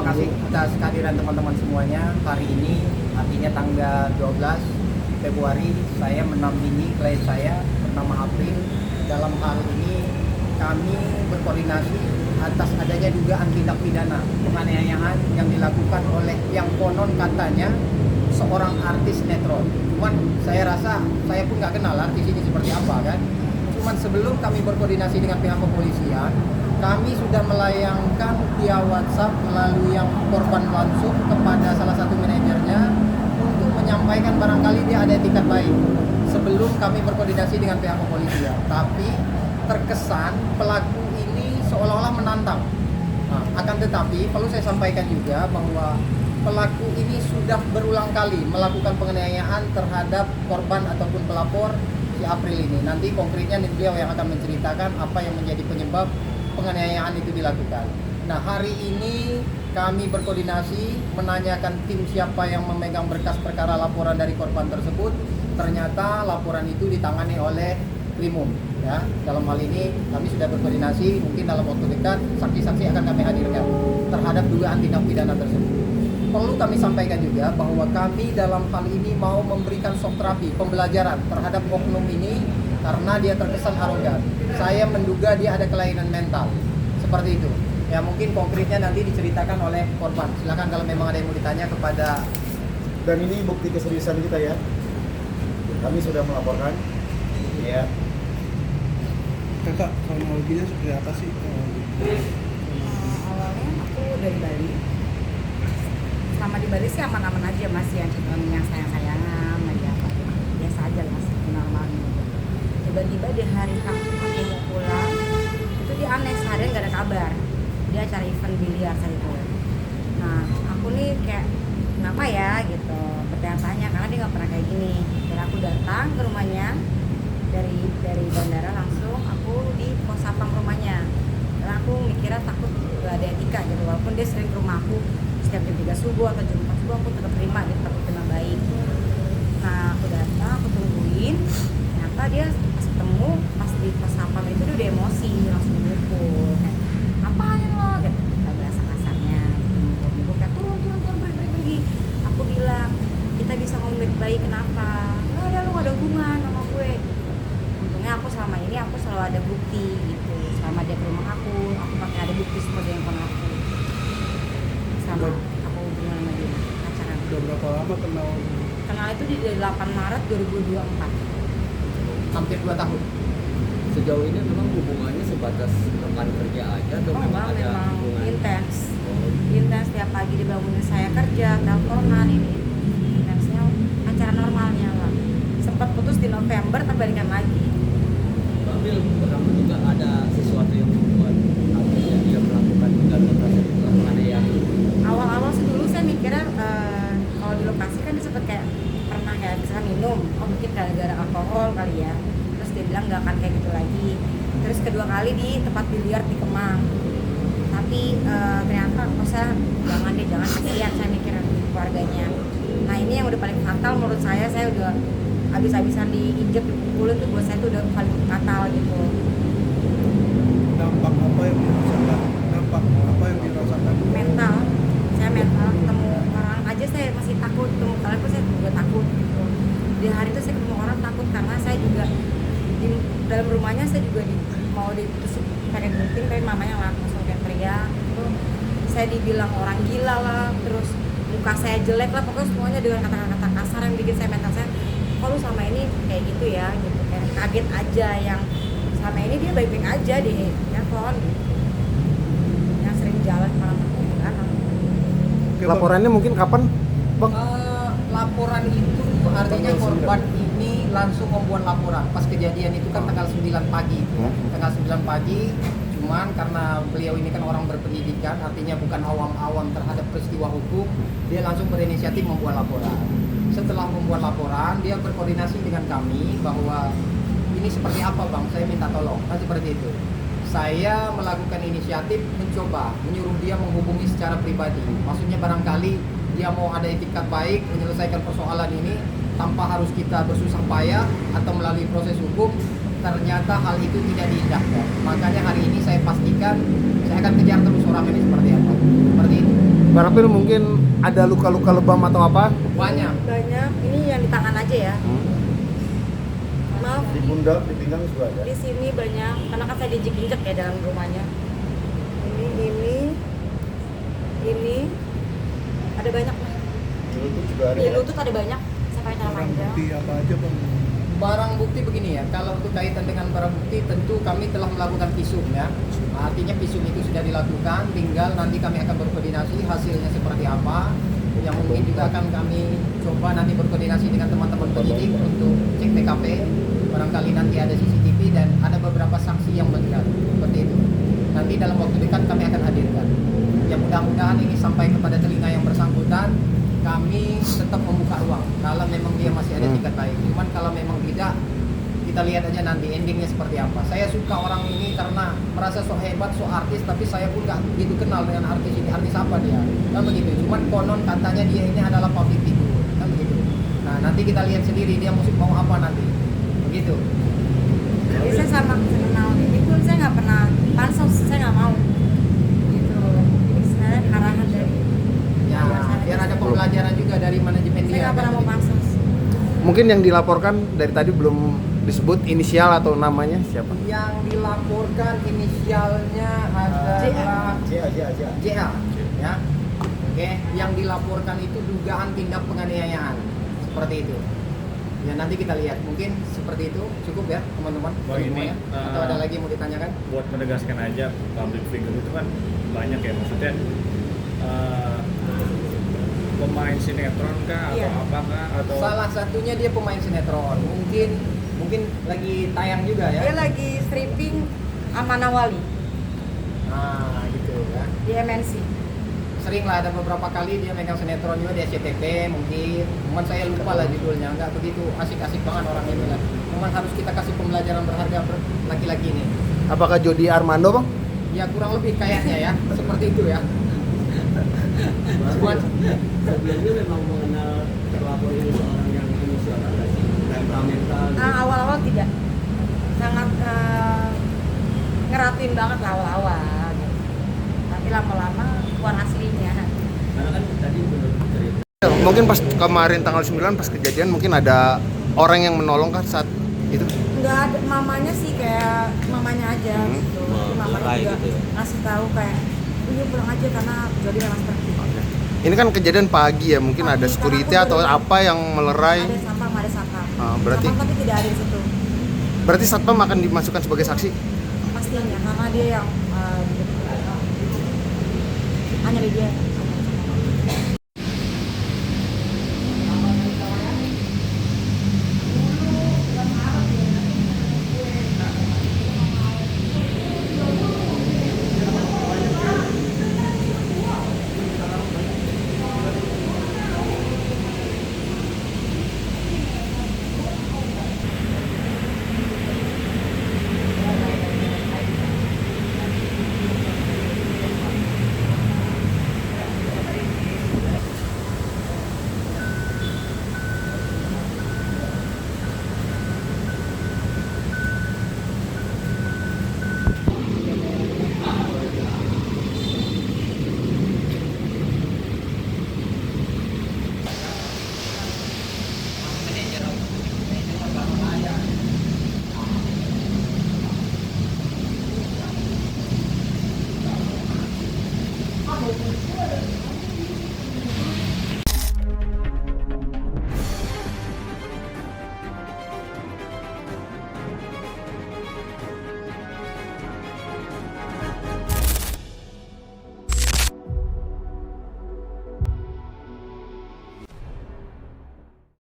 kasih atas kehadiran teman-teman semuanya. Hari ini artinya tanggal 12 Februari saya mendampingi klien saya bernama April. Dalam hal ini kami berkoordinasi atas adanya dugaan tindak pidana penganiayaan yang dilakukan oleh yang konon katanya seorang artis sinetron. Cuman saya rasa saya pun nggak kenal artis ini seperti apa kan. Cuman sebelum kami berkoordinasi dengan pihak kepolisian, kami sudah melayangkan via WhatsApp melalui yang korban langsung kepada salah satu manajernya untuk menyampaikan barangkali dia ada etikat baik sebelum kami berkoordinasi dengan pihak kepolisian. Tapi terkesan pelaku ini seolah-olah menantang. Nah, akan tetapi perlu saya sampaikan juga bahwa pelaku ini sudah berulang kali melakukan penganiayaan terhadap korban ataupun pelapor si April ini. Nanti konkretnya beliau yang akan menceritakan apa yang menjadi penyebab penganiayaan itu dilakukan. Nah, hari ini kami berkoordinasi menanyakan tim siapa yang memegang berkas perkara laporan dari korban tersebut. Ternyata laporan itu ditangani oleh Krimum. Ya, dalam hal ini kami sudah berkoordinasi, mungkin dalam waktu dekat saksi-saksi akan kami hadirkan terhadap dugaan tindak pidana tersebut. Perlu kami sampaikan juga bahwa kami dalam hal ini mau memberikan shock terapi, pembelajaran terhadap oknum ini karena dia terkesan arogan. Saya menduga dia ada kelainan mental, seperti itu. Ya, mungkin konkretnya nanti diceritakan oleh korban. Silakan kalau memang ada yang mau ditanya kepada. Dan ini bukti keseriusan kita ya. Kami sudah melaporkan. Ya. Kakak, kronologinya seperti apa sih? Awalnya aku dari Bali. Selama di Bali sih aman-aman aja, masih yang sayang-sayangan aja, apa biasa aja lah, masih normal gitu. Tiba-tiba di hari aku mau pulang, itu dia aneh, seharian gak ada kabar. Dia acara event biliar saat itu. Nah, aku nih kayak kenapa ya gitu, bertanya-tanya karena dia nggak pernah kayak gini. Dan aku datang ke rumahnya dari bandara langsung, aku di pos sapam rumahnya. Karena aku mikirnya takut gak ada etika gitu, walaupun dia sering ke rumah aku setiap jam 3 subuh atau jam 4 subuh aku tetap terima gitu, takut terima baik. Nah, aku datang, aku tungguin, ternyata dia pas ketemu, pas di pos sapam itu dia udah emosi, langsung mukul kayak apaan lo gitu, gak berasa kasarnya mukul kayak turun pergi. Aku bilang kita bisa ngomong baik-baik, kenapa? Nggak ada, lu gak ada hubungan sama gue. Untungnya aku selama ini aku selalu ada bukti gitu, selama dia ke rumah aku pakai ada bukti sebagai yang pernah aku sama aku hubungan sama dia pacaran. Udah berapa lama Kenal itu di 8 Maret 2024. Hampir 2 tahun. Sejauh ini memang hubungannya sebatas rekan kerja aja atau memang ada memang hubungan? intens. Intens tiap pagi dibangunin saya kerja, teleponan ini. Intensnya acara normalnya lah. Sempat putus di November, terbalikan lagi. Ambil kamu juga ada sesuatu yang membuat akhirnya dia melakukan penganiayaan. Awal-awal sih dulu saya mikirnya kalau di lokasi kan dia sempet kayak pernah kayak misalnya minum, mungkin gara-gara alkohol kali ya. Terus dia bilang nggak akan kayak gitu lagi. Terus kedua kali di tempat biliar di Kemang. Tapi ternyata saya jangan kasihan, saya mikir keluarganya. Nah, ini yang udah paling fatal menurut saya udah habis-habisan diinjek, dipukulin tuh buat saya tuh udah paling fatal gitu. dampak apa yang dirasakan? Mental, saya mental ketemu orang aja saya masih takut, ketemu kalian pun saya juga takut gitu. Di hari itu saya ketemu orang takut karena saya juga di dalam rumahnya saya juga mau ditusuk pengen gunting, tapi mamanya langsung kayak teriak gitu. Saya dibilang orang gila lah, terus muka saya jelek lah, pokoknya semuanya dengan kata-kata kasar yang bikin saya mental saya kok lu sama ini kayak gitu ya gitu, kayak kaget aja. Yang selama ini dia baik-baik aja di telepon gitu, yang sering jalan malam aku kan. Laporannya mungkin kapan, Bang? Laporan itu artinya korban ini langsung membuat laporan pas kejadian itu kan tanggal 9 pagi. Tanggal 9 pagi, cuman karena beliau ini kan orang berpendidikan, artinya bukan awam-awam terhadap peristiwa hukum, dia langsung berinisiatif membuat laporan. Setelah membuat laporan, dia berkoordinasi dengan kami bahwa ini seperti apa Bang, saya minta tolong, kan seperti itu. Saya melakukan inisiatif mencoba menyuruh dia menghubungi secara pribadi. Maksudnya barangkali dia mau ada etikat baik menyelesaikan persoalan ini tanpa harus kita bersusah payah atau melalui proses hukum. Ternyata hal itu tidak diindahkan. Makanya hari ini saya pastikan saya akan kejar terus orang ini seperti apa. Seperti itu. Mbak Rapil mungkin ada luka-luka lebam atau apa? Banyak. Banyak. Ini yang di tangan aja ya. Maaf. Di pundak, di pinggang juga ada. Di sini banyak, karena kan saya diinjek-injek ya dalam rumahnya. Ini ada banyak lah. Di lutut juga ada. Di ya? lutut ada banyak. Saya pakai celana Barang panjang. bukti apa aja bang? Barang bukti begini ya, kalau untuk kaitan dengan barang bukti tentu kami telah melakukan visum ya. Artinya visum itu sudah dilakukan, tinggal nanti kami akan berkoordinasi hasilnya seperti apa. Yang mungkin juga akan kami coba nanti berkoordinasi dengan teman-teman penyidik untuk cek TKP. Barangkali nanti ada CCTV dan ada beberapa saksi yang melihat seperti itu. Nanti dalam waktu dekat kami akan hadirkan. Ya mudah-mudahan ini sampai kepada telinga yang bersangkutan. Kami tetap membuka ruang kalau memang dia masih ada tiket baik. Cuman kalau memang tidak, kita lihat aja nanti endingnya seperti apa. Saya suka orang ini karena merasa so hebat, so artis, tapi saya pun nggak begitu kenal dengan artis ini. Artis apa dia? Kan begitu. Cuman konon katanya dia ini adalah public figure. Kan begitu. Nah nanti kita lihat sendiri dia musik mau apa nanti. Begitu. Jadi saya sama kenal ini pun saya nggak pernah pansos, saya nggak mau. Gitu. Jadi sebenarnya arahan dari Ya, biar ada pembelajaran juga dari manajemen saya dia. nggak pernah mau pansos. Mungkin yang dilaporkan dari tadi belum disebut inisial atau namanya siapa? Yang dilaporkan inisialnya adalah JA, ya. Oke, yang dilaporkan itu dugaan tindak penganiayaan seperti itu. Ya nanti kita lihat, mungkin seperti itu cukup ya teman-teman. Bang, Semuanya. ini, Atau ada lagi yang mau ditanyakan? Buat menegaskan aja, public figure itu kan banyak ya, maksudnya pemain sinetron kah Iya. atau apakah atau Salah satunya dia pemain sinetron, mungkin lagi tayang juga ya. Dia lagi stripping Amanah Wali Nah gitu ya. di MNC. Sering lah ada beberapa kali dia megang sinetron juga di SCTV mungkin. Cuman saya lupa lah judulnya, nggak begitu asik-asik banget orang ini lah. Cuman harus kita kasih pembelajaran berharga laki-laki ini. Apakah Jody Armando, Bang? Ya kurang lebih kayaknya ya, seperti itu ya. Cuman Sebelumnya memang mengenal terlapor ini seorang yang emosional nggak sih? Temperamental gitu. Awal-awal tidak, sangat ngeratin banget lah awal-awal. Gitu. Tapi lama-lama keluar aslinya. Karena kan tadi menurut cerita Mungkin pas kemarin tanggal 9 pas kejadian mungkin ada orang yang menolong kan saat itu? Nggak ada, mamanya sih kayak mamanya aja gitu. Jadi mamanya melerai juga gitu ya? ngasih tahu kayak, iya pulang aja karena jadi memang seperti itu. Ini kan kejadian pagi ya, mungkin ada Pagi, security karena aku atau baru- apa yang melerai. Ada satpam. Ah, berarti- Satpam tapi tidak ada di situ. Berarti satpam akan dimasukkan sebagai saksi? Pastinya karena dia yang hanya dia